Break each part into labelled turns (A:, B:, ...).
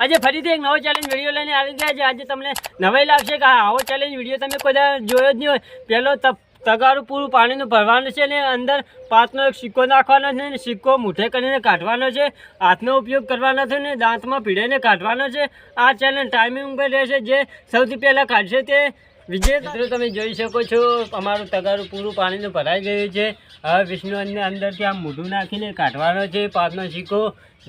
A: આજે ફરીથી એક નવો ચેલેન્જ વિડીયો લઈને આવી ગયા છે। આજે તમને નવાઈ લાગશે કે આવો ચેલેન્જ વિડીયો તમે કોઈ જોયો જ નહીં હોય। પહેલો તગારું પૂરું પાણીનું ભરવાનું છે ને અંદર 5નો એક સિક્કો નાખવાનો છે ને સિક્કો મૂઠે કરીને કાઢવાનો છે। હાથનો ઉપયોગ કરવાનો છે ને દાંતમાં પીડીને કાઢવાનો છે। આ ચેલેન્જ ટાઈમિંગ ઉપર રહેશે। જે સૌથી પહેલાં કાઢશે તે વિજય। મિત્રો તમે જોઈ શકો છો અમારું તગારું પૂરું પાણીનું ભરાઈ ગયું છે। હવે વિષ્ણુને અંદરથી આમ મૂઢું નાખીને કાઢવાનો છે 5નો સિક્કો।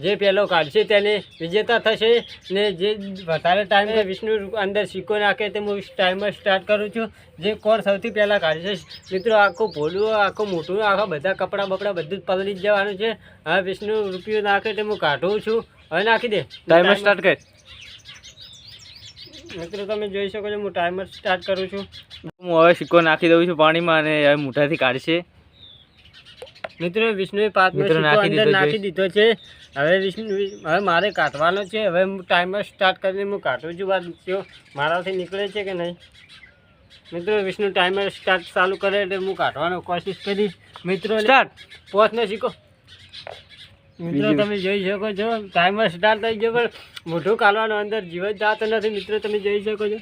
A: જે પહેલો કાઢશે તેને વિજેતા થશે ને જે વધારે ટાઈમ વિષ્ણુ અંદર સિક્કો નાખે તે હું ટાઈમર સ્ટાર્ટ કરું છું। જે કોણ સૌથી પહેલાં કાઢશે મિત્રો આખું ભોલું આખું મોટું આખા બધા કપડાં બપડા બધું જ પલળી જ જવાનું છે। હવે વિષ્ણુ રૂપિયો નાખે તે હું કાઢું છું। હવે નાખી દે
B: ટાઈમર સ્ટાર્ટ કર
A: મિત્રો। તમે જોઈ શકો છો હું ટાઈમર સ્ટાર્ટ કરું છું।
B: હું હવે સિક્કો નાખી દઉં છું પાણીમાં અને હવે મૂઠાથી કાઢશે।
A: મિત્રો વિષ્ણુએ 5નો સિક્કો અંદર નાખી દીધો છે। હવે મારે કાઢવાનો છે। હવે હું ટાઈમર સ્ટાર્ટ કરીને હું કાઢું છું। વાત મારાથી નીકળે છે કે નહીં। મિત્રો વિષ્ણુ ટાઈમર સ્ટાર્ટ ચાલુ કરે એટલે હું કાઢવાનો કોશિશ કરીશ। મિત્રો સ્ટાર્ટ 5નો સિક્કો। મિત્રો તમે જોઈ શકો છો ટાઈમર સ્ટાર્ટ થઈ ગયો પણ મોઢું કાઢવાનો અંદર જીવ જ જાતો નથી। મિત્રો તમે જોઈ શકો છો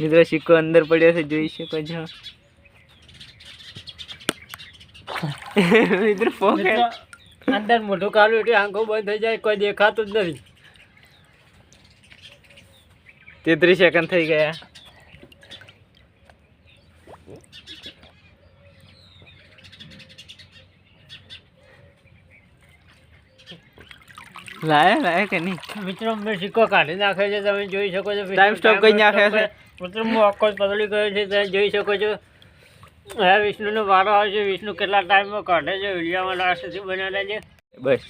B: મિત્રો સિક્કો અંદર પડ્યો છે જોઈ શકો છો। મિત્રો પોકે
A: અંદર મોઢું કાઢું એટલે આંખો બંધ થઈ જાય કોઈ દેખાતું જ નથી।
B: 33 સેકન્ડ થઈ ગયા। લાયા કે નહીં
A: મિત્રો મેં સિક્કો કાઢી નાખ્યો છે। તમે જોઈ શકો છો
B: ટાઈમ સ્ટોપ કરી નાખ્યો છે।
A: મિત્રો હું આખો પલળી ગયો છે તમે જોઈ શકો છો। હવે વિષ્ણુનો વારો આવશે। વિષ્ણુ કેટલા ટાઈમમાં કાઢે છે વિડીયોમાં લાસ્ટ સુધી બનાવે છે
B: બસ।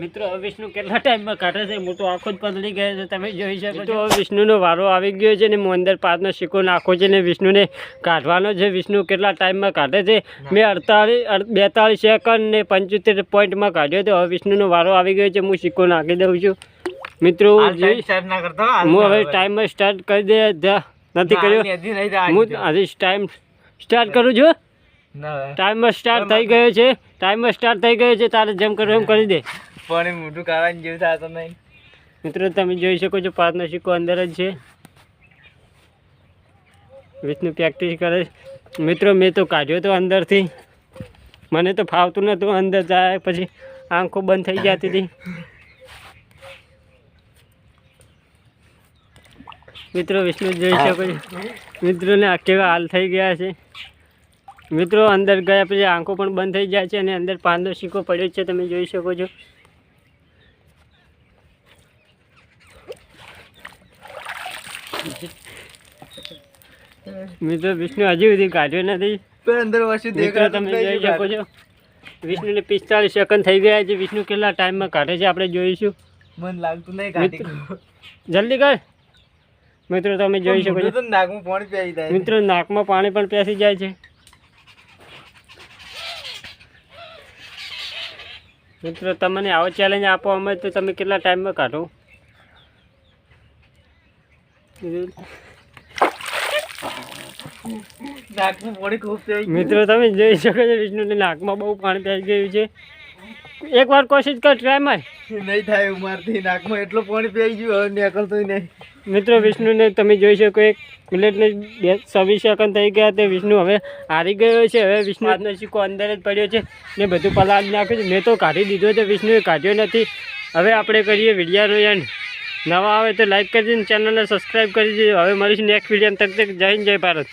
A: મિત્રો હવે વિષ્ણુ કેટલા ટાઈમમાં કાઢે છે હું તો આખો જ પલળી ગયો છે તમે જોઈ શકો છો। હવે વિષ્ણુનો વારો આવી ગયો છે ને હું અંદર 5નો સિક્કો નાખો છે ને વિષ્ણુને કાઢવાનો છે। વિષ્ણુ કેટલા ટાઈમમાં કાઢે છે મેં 42 સેકન્ડ ને 75 પોઈન્ટમાં કાઢ્યો તો। હવે વિષ્ણુનો વારો આવી ગયો છે હું સિક્કો નાખી દઉં છું। મિત્રો હું હવે ટાઈમર સ્ટાર્ટ કરી દે નથી કર્યો હું હજી ટાઈમ સ્ટાર્ટ કરું છું। ટાઈમર સ્ટાર્ટ થઈ ગયો છે। ટાઈમર સ્ટાર્ટ થઈ ગયો છે તારે જેમ કરવું એમ કરી દે।
B: પણ મોઢું કાઢવાની જેવું થતો નહીં।
A: મિત્રો તમે જોઈ શકો છો 5નો સિક્કો અંદર જ છે। વિષ્ણુ પ્રેક્ટિસ કરે મિત્રો મેં તો કાઢ્યો તો અંદરથી મને તો ફાવતું નહોતું અંદર જાય પછી આંખો બંધ થઈ જતી હતી। મિત્રો વિષ્ણુ જોઈ શકો છો મિત્રોને આ કેવા હાલ થઈ ગયા છે। મિત્રો અંદર ગયા પછી આંખો પણ બંધ થઈ જાય છે અને અંદર 5નો સિક્કો પડ્યો છે તમે જોઈ શકો છો। મિત્રો વિષ્ણુ હજી સુધી કાઢ્યો નથી
B: અંદર વસ્તુ
A: મિત્રો તમે જોઈ શકો છો વિષ્ણુને 45 સેકન્ડ થઈ ગયા છે। વિષ્ણુ કેટલા ટાઈમમાં કાઢે છે આપણે જોઈશું।
B: મન લાગતું નહીં કાઢી
A: જલ્દી કર મિત્રો તમે જોઈ શકો છો
B: નાકમાં પાણી પેસી જાય।
A: મિત્રો નાકમાં પાણી પણ પેસી જાય છે। મિત્રો તમને આવો ચેલેન્જ આપો અમે તો તમે કેટલા ટાઈમમાં કાઢો।
B: નાકમાં પાણી ખૂબ પેસી
A: મિત્રો તમે જોઈ શકો છો વિષ્ણુને નાકમાં બહુ પાણી પેસી ગયું છે। એકવાર કોશિશ કર ટ્રાય માર
B: નહીં થાય ઉમારથી નાકમાં એટલું પાણી પેસી ગયું હવે નીકળતું નહીં।
A: મિત્રો વિષ્ણુને તમે જોઈ શકો 1 મિનિટ ને 26 સેકન્ડ થઈ ગયા તે વિષ્ણુ હવે હારી ગયો છે। હવે વિષ્ણુ 5નો સિક્કો અંદર જ પડ્યો છે ને બધું પલાળી નાખ્યું છે। મેં તો કાઢી દીધો છે વિષ્ણુએ કાઢ્યો નથી। હવે આપણે કરીએ વિડીયોનો એન્ડ। નવા આવે તો લાઈક કરી દીધું ચેનલને સબસ્ક્રાઈબ કરી દીધું। હવે મળીશું નેક્સ્ટ વિડીયો તક જય હિન્દ જય ભારત।